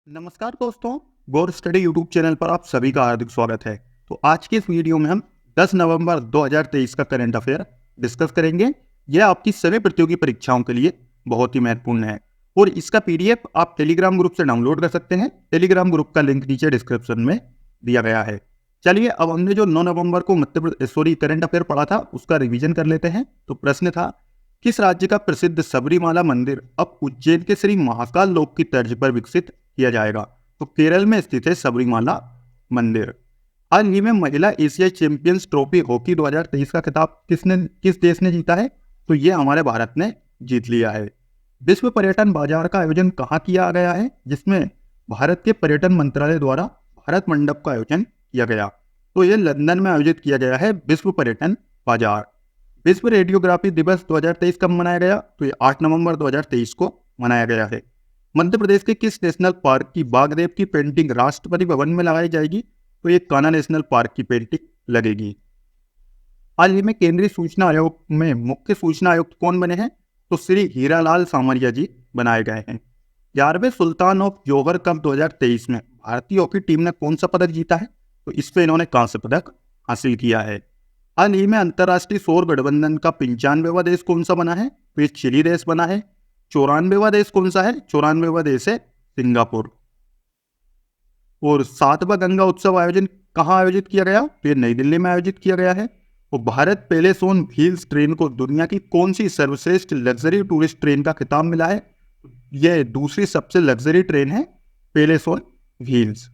नमस्कार दोस्तों, गौर study YouTube channel पर आप सभी का हार्दिक स्वागत है। तो आज के इस वीडियो में हम 10 नवंबर 2023 का करंट अफेयर डिस्कस करेंगे। यह आपकी सभी प्रतियोगी परीक्षाओं के लिए बहुत ही महत्वपूर्ण है और इसका पीडीएफ आप टेलीग्राम ग्रुप से डाउनलोड कर सकते हैं। टेलीग्राम ग्रुप का लिंक नीचे डिस्क्रिप्शन में दिया गया है। चलिए, अब हमने जो 9 नवंबर को करंट अफेयर पढ़ा था उसका रिविजन कर लेते हैं। तो प्रश्न था, किस राज्य का प्रसिद्ध सबरीमाला मंदिर अब उज्जैन के श्री महाकाल लोक की तर्ज पर विकसित किया जाएगा? तो केरल में स्थित है सबरीमाला मंदिर। हाल ही में महिला एशियाई चैंपियंस ट्रॉफी हॉकी 2023 का खिताब किस देश ने जीता है? तो ये हमारे भारत ने जीत लिया है। विश्व पर्यटन बाजार का आयोजन कहाँ किया गया है, जिसमें भारत के पर्यटन मंत्रालय द्वारा भारत मंडप का आयोजन किया गया? तो यह लंदन में आयोजित किया गया है विश्व पर्यटन बाजार। विश्व रेडियोग्राफी दिवस 2023 कब मनाया गया? तो ये 8 नवंबर 2023 को मनाया गया है। मध्य प्रदेश के किस नेशनल पार्क की बाघदेव की पेंटिंग राष्ट्रपति भवन में लगाई जाएगी? तो ये कान्हा नेशनल पार्क की पेंटिंग लगेगी। हाल ही में केंद्रीय सूचना आयोग में मुख्य सूचना आयुक्त कौन बने हैं? तो श्री हीरालाल सामरिया जी बनाए गए हैं। 11वें सुल्तान ऑफ जौहर कप 2023 में भारतीय हॉकी टीम ने कौन सा पदक जीता है? तो इस पे इन्होंने कांस्य पदक हासिल किया है। हाल ही में अंतर्राष्ट्रीय सौर गठबंधन का 95वां देश कौन सा बना है? तो ये चिली देश बना है। 94वां देश कौन सा है? 94वां देश है सिंगापुर। और 7वां गंगा उत्सव आयोजन कहाँ आयोजित किया गया? तो ये नई दिल्ली में आयोजित किया गया है। और Bharat palace on wheels train को दुनिया की कौन सी सर्वश्रेष्ठ लग्जरी टूरिस्ट ट्रेन का खिताब मिला है? यह दूसरी सबसे लग्जरी ट्रेन है पेलेस ऑन व्हील्स।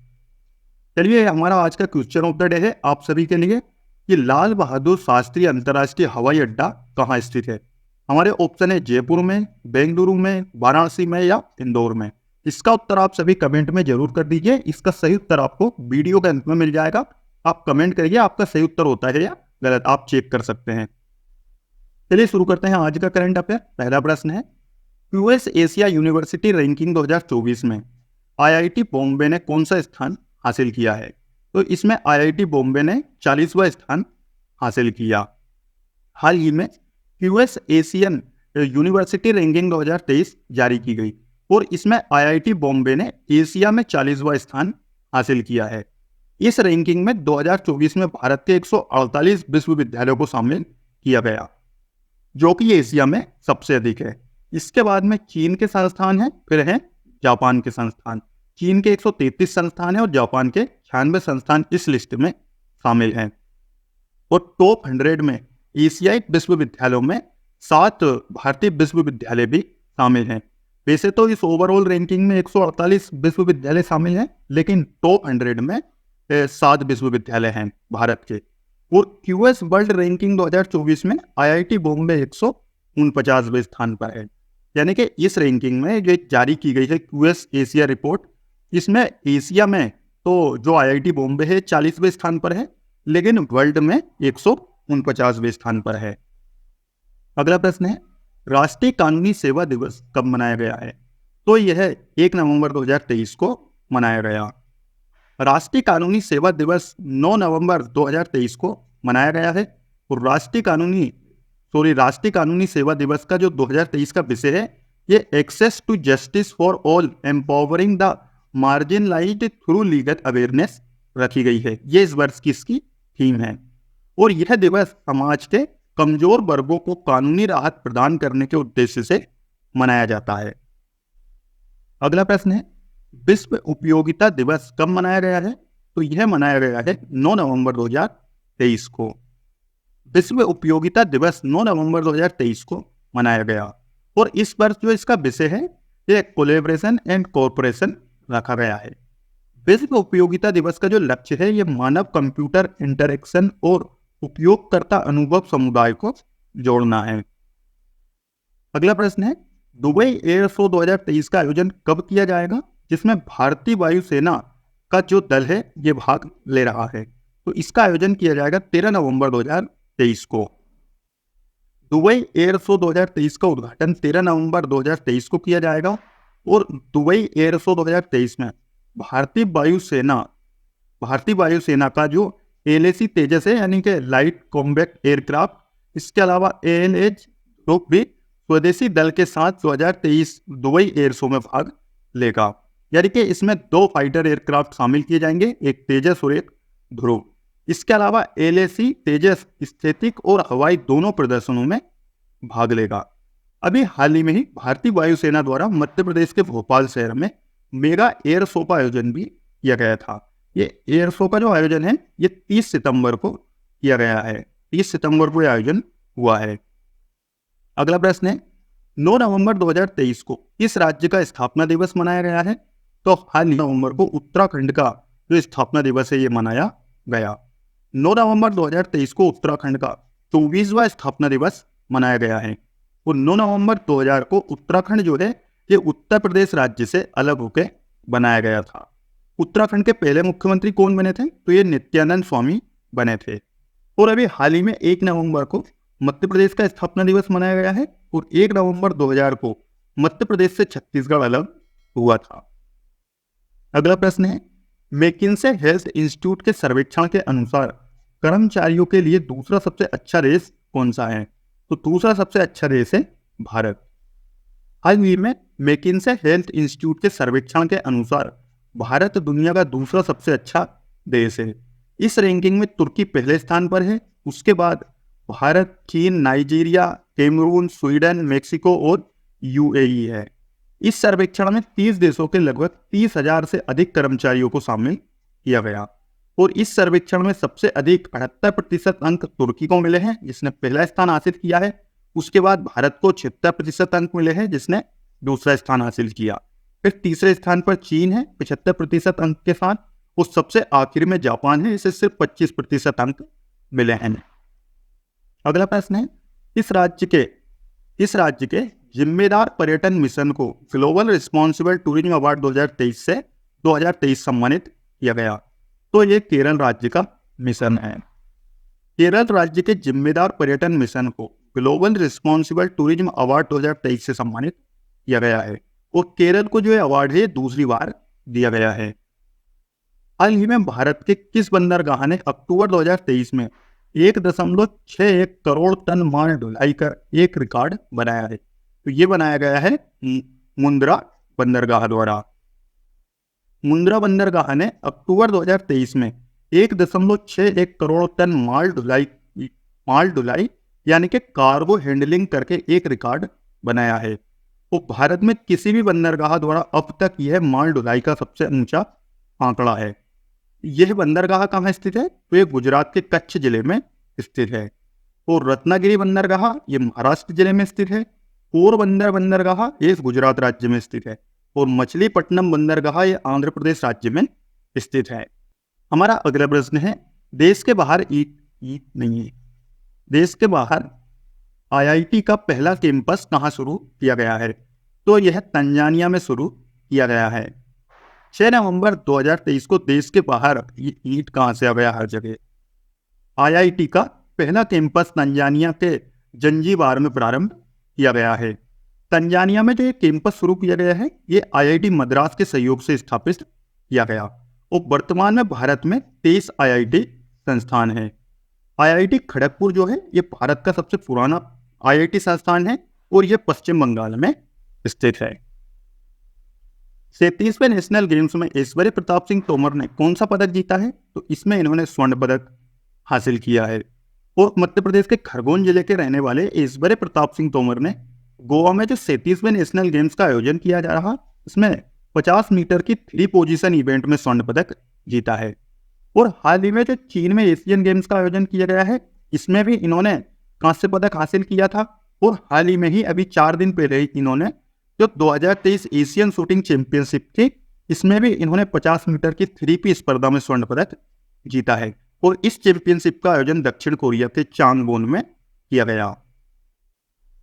चलिए, हमारा आज का क्वेश्चन ऑफ द डे है आप सभी के लिए कि लाल बहादुर शास्त्री अंतर्राष्ट्रीय हवाई अड्डा कहाँ स्थित है? हमारे ऑप्शन है जयपुर में, बेंगलुरु में, वाराणसी में या इंदौर में। इसका उत्तर आप सभी कमेंट में जरूर कर दीजिए। इसका सही उत्तर आपको वीडियो के अंत में मिल जाएगा। आप कमेंट करिए आपका सही उत्तर होता है या गलत, आप चेक कर सकते हैं। चलिए शुरू करते हैं आज का करंट अफेयर। पहला प्रश्न है, यूएस एशिया यूनिवर्सिटी रैंकिंग 2024 में आईआईटी बॉम्बे ने कौन सा स्थान हासिल किया है? तो इसमें आईआईटी बॉम्बे ने 40वां स्थान हासिल किया। हाल ही में यूएस एशियन यूनिवर्सिटी रैंकिंग 2023 जारी की गई और इसमें आईआईटी बॉम्बे ने एशिया में 40वां स्थान हासिल किया है। इस रैंकिंग में 2024 में भारत के 148 विश्वविद्यालयों को शामिल किया गया, जो कि एशिया में सबसे अधिक है। इसके बाद में चीन के संस्थान हैं, फिर हैं जापान के संस्थान। चीन के 133 संस्थान हैं और जापान के 96 संस्थान इस लिस्ट में शामिल हैं। और टॉप 100 में एशियाई विश्वविद्यालयों में 7 भारतीय विश्वविद्यालय भी शामिल हैं। वैसे तो इस ओवरऑल रैंकिंग में 148 विश्वविद्यालय शामिल हैं, लेकिन टॉप 100 में 7 विश्वविद्यालय हैं भारत के। और क्यूएस वर्ल्ड रैंकिंग 2024 में आईआईटी बॉम्बे 149वें स्थान पर है। यानी कि इस रैंकिंग में जो जारी की गई है क्यूएस एशिया रिपोर्ट, इसमें एशिया में तो जो आईआईटी बॉम्बे है 40वें स्थान पर है, लेकिन वर्ल्ड में 149वें स्थान पर है। अगला प्रश्न है, राष्ट्रीय कानूनी सेवा दिवस कब मनाया गया है? तो यह 1 नवंबर 2023 को मनाया गया। राष्ट्रीय कानूनी सेवा दिवस 9 नवंबर 2023 को मनाया गया है। और राष्ट्रीय कानूनी सेवा दिवस का जो 2023 का विषय है, ये access to justice for all empowering the marginalised through legal awareness रखी गई है। ये इस वर्ष की इसकी थीम है। और यह दिवस समाज के कमजोर वर्गों को कानूनी राहत प्रदान करने के उद्देश्य से मनाया जाता है। अगला प्रश्न है, विश्व उपयोगिता दिवस कब मनाया गया है? तो यह मनाया गया है 9 नवंबर 2023 को। विश्व उपयोगिता दिवस 9 नवंबर 2023 को मनाया गया। और इस वर्ष जो इसका विषय है, यह कोलैबोरेशन एंड कोऑपरेशन रखा गया है। विश्व उपयोगिता दिवस का जो लक्ष्य है, यह मानव कंप्यूटर इंटरेक्शन और उपयोगकर्ता अनुभव समुदाय को जोड़ना है। अगला प्रश्न है, दुबई एयर शो 2023 का आयोजन कब किया जाएगा, जिसमें भारतीय वायुसेना का जो दल है ये भाग ले रहा है? तो इसका आयोजन किया जाएगा 13 नवंबर 2023 को। दुबई एयर शो 2023 का उद्घाटन 13 नवंबर 2023 को किया जाएगा। और दुबई एयर शो 2023 में भारतीय वायुसेना का जो एलएसी तेजस है, यानी कि लाइट कॉम्बैट एयरक्राफ्ट, इसके अलावा एएनएच ग्रुप भी स्वदेशी दल के साथ 2023 दुबई एयर शो में भाग लेगा। यानी कि इसमें 2 फाइटर एयरक्राफ्ट शामिल किए जाएंगे, एक तेजस और एक ध्रुव। इसके अलावा LAC तेजस स्थैतिक और हवाई दोनों प्रदर्शनों में भाग लेगा। अभी हाल ही में ही भारतीय वायुसेना द्वारा मध्य प्रदेश के भोपाल शहर में मेगा एयर शो का आयोजन भी किया गया था। ये एयर शो का जो आयोजन है ये 30 सितंबर को किया गया है। 30 सितंबर को यह आयोजन हुआ है। अगला प्रश्न है 9 नवंबर 2023 को किस राज्य का स्थापना दिवस मनाया गया है? तो हाल ही नवंबर को उत्तराखंड का जो स्थापना दिवस है ये मनाया गया। 9 नवंबर 2023 को उत्तराखंड का 24वां स्थापना दिवस मनाया गया है। और 9 नवंबर 2000 को उत्तराखंड जो है ये उत्तर प्रदेश राज्य से अलग होकर बनाया गया था। उत्तराखंड के पहले मुख्यमंत्री कौन बने थे? तो ये नित्यानंद स्वामी बने थे। और अभी हाल ही में 1 नवंबर को मध्य प्रदेश का स्थापना दिवस मनाया गया है और 1 नवंबर 2000 को मध्य प्रदेश से छत्तीसगढ़ अलग हुआ था। अगला प्रश्न है मैकिन्से हेल्थ इंस्टीट्यूट के सर्वेक्षण के अनुसार कर्मचारियों के लिए दूसरा सबसे अच्छा देश कौन सा है? तो दूसरा सबसे अच्छा देश है भारत। हाल ही में मैकिन्से हेल्थ इंस्टीट्यूट के सर्वेक्षण के अनुसार भारत दुनिया का दूसरा सबसे अच्छा देश है। इस रैंकिंग में तुर्की पहले स्थान पर है। उसके बाद भारत, चीन, नाइजीरिया, कैमरून, स्वीडन, मेक्सिको और UAE है। इस सर्वेक्षण में 30 देशों के लगभग 30,000 से अधिक कर्मचारियों को शामिल किया गया और इस सर्वेक्षण में सबसे अधिक 78% अंक तुर्की को मिले हैं जिसने पहला स्थान हासिल किया है। उसके बाद भारत को 76% अंक मिले हैं जिसने दूसरा स्थान हासिल किया। फिर तीसरे स्थान पर चीन है 75% अंक के साथ और सबसे आखिर में जापान है, इसे सिर्फ 25% अंक मिले हैं। अगला प्रश्न है इस राज्य के जिम्मेदार पर्यटन मिशन को ग्लोबल रिस्पॉन्सिबल टूरिज्म अवार्ड 2023 से 2023 सम्मानित किया गया। तो ये केरल राज्य का मिशन है। केरल राज्य के जिम्मेदार पर्यटन मिशन को ग्लोबल रिस्पॉन्सिबल टूरिज्म अवार्ड 2023 से सम्मानित किया गया है और केरल को जो अवार्ड है दूसरी बार दिया गया है। हाल ही में भारत के किस बंदरगाह ने अक्टूबर 2023 में 1.61 करोड़ टन माल ढुलाई कर एक रिकॉर्ड बनाया है? तो ये बनाया गया है मुंद्रा बंदरगाह द्वारा। मुंद्रा बंदरगाह ने अक्टूबर 2023 में 1.61 करोड़ टन माल ढुलाई यानी कि कार्गो हैंडलिंग करके एक रिकॉर्ड बनाया है। तो भारत में किसी भी बंदरगाह द्वारा अब तक यह माल ढुलाई का सबसे ऊंचा आंकड़ा है। यह बंदरगाह कहाँ स्थित है? तो ये गुजरात के कच्छ जिले में स्थित है। और रत्नागिरी बंदरगाह ये महाराष्ट्र जिले में स्थित है। पोरबंदर बंदरगाह ये गुजरात राज्य में स्थित है और मछलीपट्टनम बंदरगाह ये आंध्र प्रदेश राज्य में स्थित है। हमारा अगला प्रश्न है देश के बाहर IIT का पहला कैंपस कहाँ शुरू किया गया है? तो यह तंजानिया में शुरू किया गया है। 6 नवंबर 2023 को देश के बाहर ईट कहाँ से आ गया? हर जगह। IIT का पहला कैंपस तंजानिया के जंजीबार में प्रारंभ किया गया है। तंजानिया में जो ये कैंपस शुरू किया गया है ये IIT मद्रास के सहयोग से स्थापित किया गया और वर्तमान में भारत में 23 IIT संस्थान है। IIT खड़गपुर जो है ये भारत का सबसे पुराना IIT संस्थान है और ये पश्चिम बंगाल में स्थित है। 37वें नेशनल गेम्स में ऐश्वर्य प्रताप सिंह तोमर ने कौन सा पदक जीता है? तो इसमें इन्होंने स्वर्ण पदक हासिल किया है। और मध्य प्रदेश के खरगोन जिले के रहने वाले ऐश्वर्य प्रताप सिंह तोमर ने गोवा में जो 37वें नेशनल गेम्स का आयोजन किया जा रहा इसमें 50 मीटर की 3 पोजीशन इवेंट में स्वर्ण पदक जीता है। और हाल ही में जो चीन में एशियन गेम्स का आयोजन किया गया है इसमें भी इन्होंने कांस्य पदक हासिल किया था। और हाल ही में ही अभी 4 दिन पहले ही इन्होंने जो 2023 एशियन शूटिंग चैंपियनशिप थी इसमें भी इन्होंने 50 मीटर की 3P स्पर्धा में स्वर्ण पदक जीता है। और इस चैंपियनशिप का आयोजन दक्षिण कोरिया के चांगवोन में किया गया।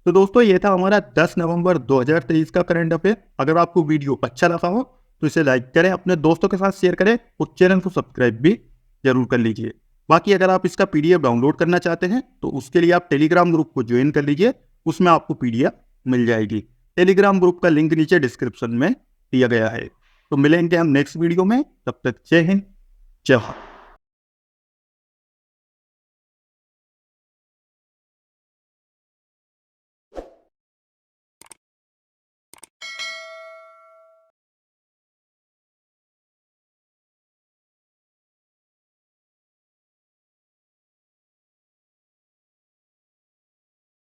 तो दोस्तों ये था हमारा 10 नवंबर 2023 का करंट अफेयर। अगर आपको वीडियो अच्छा लगा हो तो इसे लाइक करें, अपने दोस्तों के साथ शेयर करें और चैनल को सब्सक्राइब भी जरूर कर लीजिए। बाकी अगर आप इसका PDF डाउनलोड करना चाहते हैं तो उसके लिए आप टेलीग्राम ग्रुप को ज्वाइन कर लीजिए, उसमें आपको PDF मिल जाएगी। टेलीग्राम ग्रुप का लिंक नीचे डिस्क्रिप्शन में दिया गया है। तो मिलेंगे हम नेक्स्ट वीडियो में, तब तक जय हिंद जय भारत।